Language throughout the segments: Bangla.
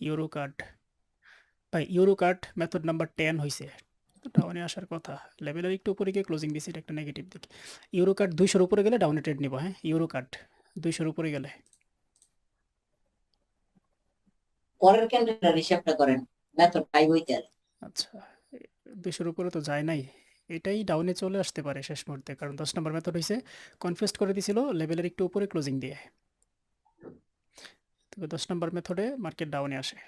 ইউরো কার্ড, ভাই ইউরো কার্ড মেথড নাম্বার 10 হইছে। তো ডাউনে আসার কথা। লেভেলের একটু উপরে গিয়ে ক্লোজিং দিছি, এটা একটা নেগেটিভ দিক। ইউরো কার্ড 200 উপরে গেলে ডাউনে ট্রেড নিব, হ্যাঁ? ইউরো কার্ড 200 উপরে গেলে। পরের ক্যান্ডিডেট হিসাবটা করেন, মেথড 5 হইতে পারে। আচ্ছা, 200 উপরে তো যায় নাই। এটাই ডাউনে চলে আসতে পারে শেষ মুহূর্তে, কারণ 10 নম্বর মেথড হইছে কনফেস্ট করে দিছিল লেভেলের একটু উপরে ক্লোজিং দিয়ে। তবে 10 নম্বর মেথডে মার্কেট ডাউনে আসে।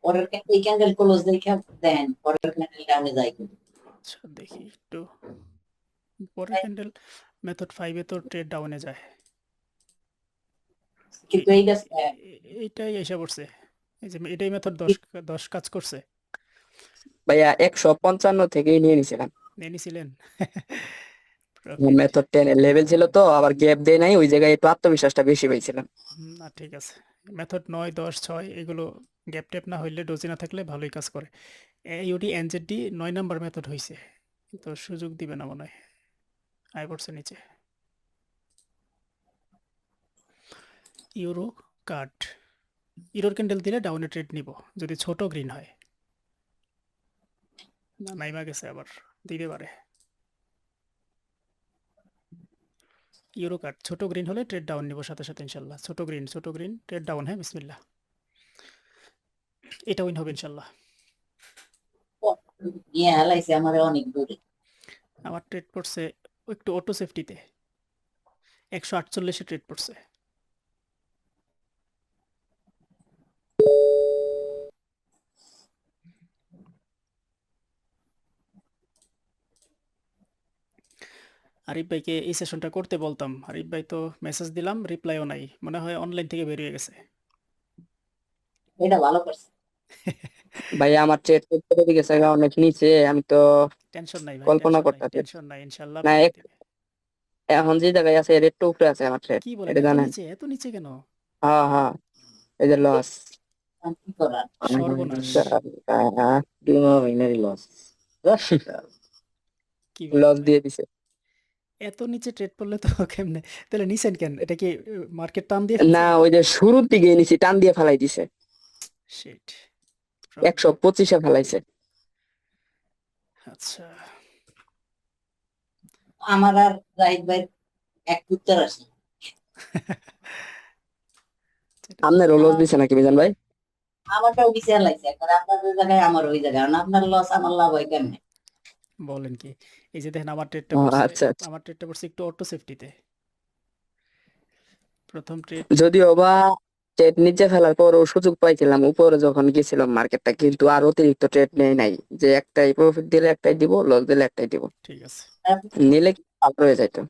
পরের এই ক্যান্ডেল ক্লোজ দেখে দেন, পরের ক্যান্ডেল ডাউনে যায় কিন্তু। আচ্ছা দেখি একটু, পরের ক্যান্ডেল মেথড 5 এ তো ট্রেড ডাউনে যায়। কিন্তু এইটা এইটাই এসে পড়ছে, এই যে এটাই মেথড 10 কাজ করছে। ভাইয়া 155 থেকেই নিয়ে নিছিলাম। নিয়ে নিছিলেন? প্রফিট। মেথড 10 এর লেভেল ছিল তো, আবার গ্যাপ দেয় নাই, ওই জায়গায় একটু আত্মবিশ্বাসটা বেশি পেয়েছিলাম। না ঠিক আছে, মেথড 9, 10, 6 এগুলো গ্যাপ ট্যাপ না হইলে, ডোজি না থাকলে ভালোই কাজ করে। ইউডি এনজেডি 9 নাম্বার মেথড হইছে, তো সুযোগ দিবে না মনে হয়। আয় পড়ছে নিচে। ইউরো কার্ড, ইউরোর ক্যান্ডেল দিলে ডাউনে ট্রেড নিব যদি ছোট গ্রিন হয়। না নাইমা গেছে, আবার দিতে পারে। ইউরো কার্ড ছোট গ্রিন হলে ট্রেড ডাউন নিব সাথে সাথে ইনশাল্লাহ। ছোট গ্রিন ট্রেড ডাউন, হ্যাঁ বিসমিল্লাহ। এটা উইন হবে ইনশাল্লাহ। নিয়ে হেলাইছে আমার অনেক দূরে। আমার ট্রেড পড়ছে একটু অটো সেফটিতে, 148-এ ট্রেড পড়ছে। আরিফ ভাইকে এই সেশনটা করতে বলতাম, আরিফ ভাই তো মেসেজ দিলাম, রিপ্লাইও নাই, মনে হয় অনলাইন থেকে বেরিয়ে গেছে। এটা ভালো করছে। ভাইয়া আমার ট্রেড করতে গেছে অনেক নিচে, আমি তো টেনশন নাই ভাই, কল্পনা টেনশন নাই, করতে টেনশন নাই, ইনশাল্লাহ না। বেরিয়ে দেবে। এখন যে জায়গায় আছে এর একটু উপরে আছে আমার ট্রেড, কি বলেন, এটা এত জানেন? নিচে, এত নিচে কেন? হ্যাঁ হ্যাঁ, এই যে লস। কি করার? সর্বনাশ। কি বলেন লস ভাই, দিয়ে দিছে। এত নিচে ট্রেড পড়লে তো কেমনে? তাহলে নিছেন কেন? এটা কি মার্কেট টান দিয়ে না, ফেলছে? ওই যে শুরুর দিকে নিছি, টান দিয়ে ফেলাই দিছে। শিট, 125-এ ফেলাইছে। আচ্ছা। আমার আর জাহিদ ভাই এক উত্তর আসে। যেটা আপনার লস আমার দিছে নাকি মিজান ভাই? আমারটাও বিচার লাগছে, এখন আপনার ওই জায়গায় আমার ওই জায়গায়, আর আপনার লস আমার লাভ হয় কেমনে? বলেন কি, এই যে দেখেন আমার ট্রেডটা ও পড়ছে, আচ্ছা আচ্ছা। আমার ট্রেডটা পড়ছে একটু অটো সেফটিতে। প্রথম ট্রেড। যদিও বা ট্রেড নিচে ফেলার পর ও সুযোগ পাইছিলাম উপরে যখন গেছিলাম মার্কেটটা, কিন্তু আর অতিরিক্ত ট্রেড নেই নাই, যে একটাই প্রফিট দিলে একটাই দিব, লস দিলে একটাই দিব। ঠিক আছে, নিলে কি ভালো হয়ে যাইতো।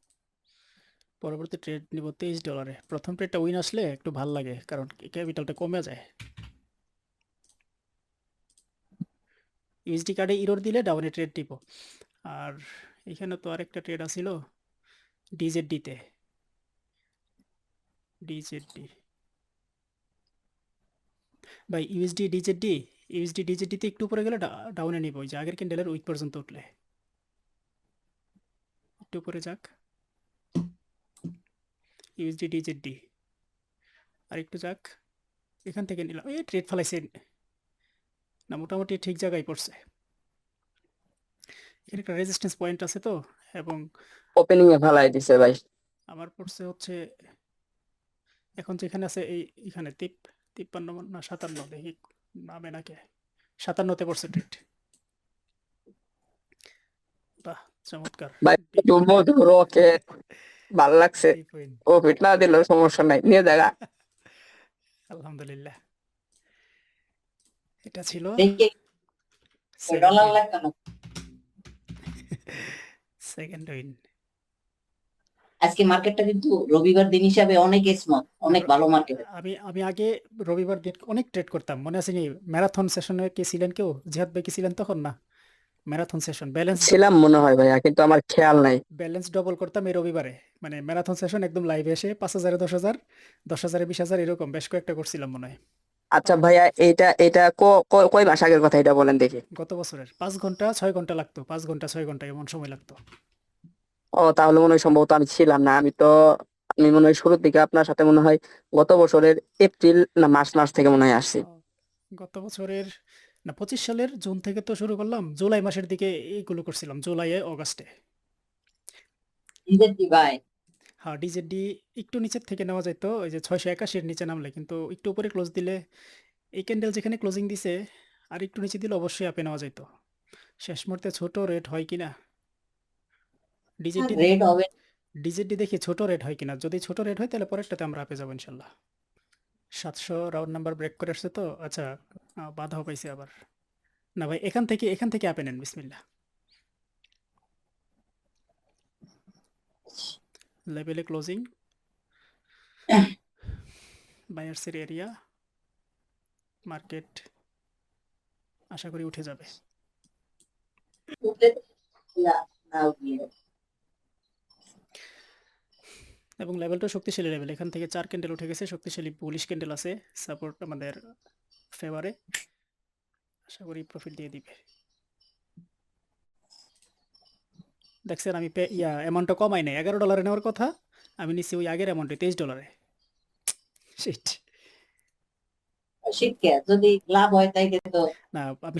পরবর্তী ট্রেড নিব $23। প্রথম ট্রেডটা উইন আসলে একটু ভাল লাগে, কারণ ক্যাপিটালটা কমে যায়। ইউএসডি কার্ডে ইরোর দিলে ডাউনে ট্রেড দিব। আর এখানে তো আরেকটা ট্রেড আছিল ডিজেডডিতে, ডিজেডডি ভাই, ইউএসডি ডিজেডডিতে একটু উপরে গেলে ডাউনে নিব, ওই যে আগের ক্যান্ডেলের উইক পর্যন্ত উঠলে। একটু উপরে যাক, ইউএসডি ডিজেডডি আর একটু যাক। এখান থেকে নিলাম, এই ট্রেড ফেলাইছে না, মোটামুটি ঠিক জায়গায় পড়ছে। এখানে একটা রেজিস্ট্যান্স পয়েন্ট আছে তো, এবং ওপেনিং এ ফেলাই দিছে ভাই। আমার পড়ছে হচ্ছে এখন যেখানে আছে এই, এখানে 53 না 57, দেখি নামে নাকি 57-তে পড়ছে ট্রেড। বাহ, চমৎকার। ভাই ডিপ মধু রকেট ভাল লাগছে। Deep win. ও ফিট না দিলেও সমস্যা নাই, নিয়ে জায়গা। আলহামদুলিল্লাহ, এটা ছিল দেখে সেকেন্ড ডলার উইন। লাগতো না। Second win. আজকে মার্কেটটা কিন্তু রবিবার দিন হিসাবে অনেক স্মুথ, অনেক ভালো মার্কেট। আমি আমি আগে রবিবার দিন অনেক ট্রেড করতাম, মনে আছে নি? ম্যারাথন সেশনে কি ছিলেন কেউ? জিহাদ ভাই কি ছিলেন তখন? না, ম্যারাথন সেশন ব্যালেন্স, ছিলাম মনে হয় ভাইয়া, কিন্তু আমার খেয়াল নাই। ব্যালেন্স ডবল করতাম এই রবিবারে। মানে ম্যারাথন সেশন একদম লাইভে এসে 5,000-এ 10,000, 10,000-এ 20,000, এরকম বেশ কয়েকটা করছিলাম মনে হয়। আচ্ছা ভাইয়া, এটা এটা কয় মাস আগের কথা, এটা বলেন দেখি। গত বছরের 5 ঘন্টা 6 ঘন্টা লাগতো, 5 ঘন্টা 6 ঘন্টা এমন সময় লাগতো। ও তাহলে মনে হয় সম্ভবত আমি ছিলাম না, আমি তো আমি মনে হয় শুরুর দিকে আপনার সাথে মনে হয় গত বছরের এপ্রিল না মার্চ মাস থেকে মনে হয় আসছি। গত বছরের না 25 সালের জুন থেকে তো শুরু করলাম, জুলাই মাসের দিকে এইগুলো করছিলাম, জুলাইয়ে অগাস্টে। ডিজেডি ভাই হ্যাঁ, ডিজেডি একটু নিচের থেকে নেওয়া যেত, ওই যে 681 এর নিচে নামলে, কিন্তু একটু উপরে ক্লোজ দিলে এই ক্যান্ডেল যেখানে ক্লোজিং দিছে আর একটু নিচে দিলে অবশ্যই আপে নেওয়া যেত। শেষ মুহূর্তে ছোট রেট হয় কিনা, ডিজেডি রেড হবে ডিজেডি দেখি ছোট রেট হয় কিনা, যদি ছোট রেট হয় তাহলে পরেরটাতে আমরা আপে যাবো ইনশাল্লাহ। 700 রাউন্ড নাম্বার ব্রেক করে আসছে তো, আচ্ছা বাধাও পাইছে আবার। না ভাই, এখান থেকে আপে নেন, বিসমিল্লাহ। লেভেলে ক্লোজিং, বায়ার্সের এরিয়া, মার্কেট আশা করি উঠে যাবে। উঠলে না না উঠলে এবং লেভেলটা শক্তিশালী লেভেল, এখান থেকে 4 ক্যান্ডেল উঠে গেছে, শক্তিশালী বুলিশ ক্যান্ডেল আছে, সাপোর্ট আমাদের ফেভারে, আশা করি প্রফিট দিয়ে দিবে। দেখছেন আমি অ্যামাউন্টটা কমাই নাই, $11 নেওয়ার কথা, আমি নিচ্ছি ওই আগের অ্যামাউন্টে, $23। শিট। শীতকে যদি লাভ হয় তাইলে তো না, আমি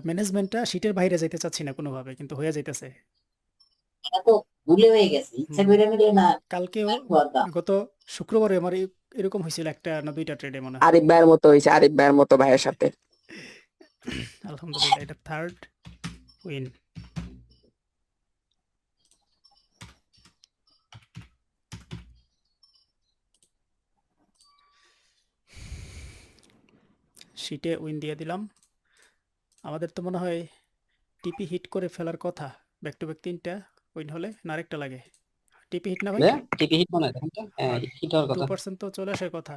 ম্যানেজমেন্টটা শিটের বাইরে যাইতে চাচ্ছি না কোনোভাবে, কিন্তু হয়ে যাইতেছে। এটা তো ভুলে হয়ে গেছে, ইচ্ছা করে নিলে না কালকেও কথা। গত শুক্রবারে আমার এরকম হয়েছিল, একটা না দুইটা ট্রেডে মনে হয়। আরিফ ভাইয়ের মতো হয়েছে, আরিফ ভাইয়ের মতো ভাইয়ের সাথে। আলহামদুলিল্লাহ, এটা থার্ড উইন। শিটে উইন দিয়ে দিলাম। আমাদের তো মনে হয় টিপি হিট করে ফেলার কথা, ব্যাক টু ব্যাক 3টা উইন হলে, না আরেকটা লাগে। টিপি হিট না ভাই, টিপি হিট মনে হয় দেখেন তো, হ্যাঁ হিট হওয়ার কথা। 2% তো চলে আসার কথা।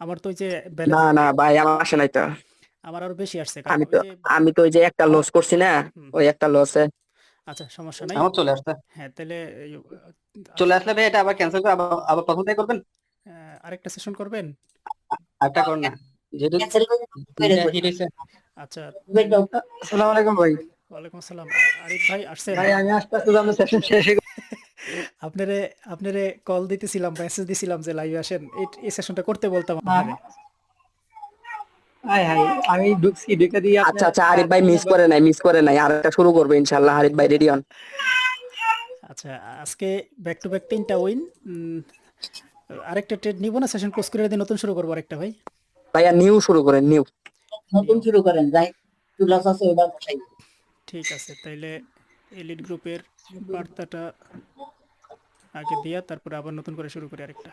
আমার তো ওই যে না ব্যালেন্স, না ভাই, আমার আসে নাই তো। আমার আরো বেশি আসছে, কারণ আমি ওই তো যে আমি তো ওই যে একটা লস করছি না, হুম, ওই একটা লসে। আচ্ছা সমস্যা নাই। আমার চলে আসছে। হ্যাঁ, তাহলে চলে আসলে ভাই এটা আবার ক্যান্সেল করে আবার আবার প্রথম থেকে করবেন। আরেকটা সেশন করবেন। আরেকটা করুন না, যেহেতু ক্যান্সেল করে দুইটা হিট হয়েছে। আচ্ছা, আসসালামু আলাইকুম ভাই। ওয়ালাইকুম আসসালাম। আরিফ ভাই আসছেন? ভাই আমি আসতেছিলাম সেশন শেষে। আপনারে আপনারে কল দিতেছিলাম, মেসেজ দিছিলাম যে লাইভে আসেন, এই সেশনটা করতে বলতাম আপনারে। হাই হাই, আমি ঢুকছি, ঢুকে দিয়ে আচ্ছা আচ্ছা, আরিফ ভাই মিস করে নাই, আর একটা শুরু করবে ইনশাল্লাহ। আরিফ ভাই রেডি হন। আচ্ছা, আজকে ব্যাক টু ব্যাক 3টা উইন। আরেকটা ট্রেড নিব না, সেশন ক্লোজ করে দিয়ে নতুন শুরু করবো আরেকটা ভাই। ভাইয়া নিউ শুরু করেন, নিউ। নতুন শুরু করেন, যাই তুলাস আছে ওটা বসাই। ঠিক আছে, তাইলে এলিট গ্রুপের বার্তাটা আগে দিয়া তারপরে আবার নতুন করে শুরু করি আরেকটা।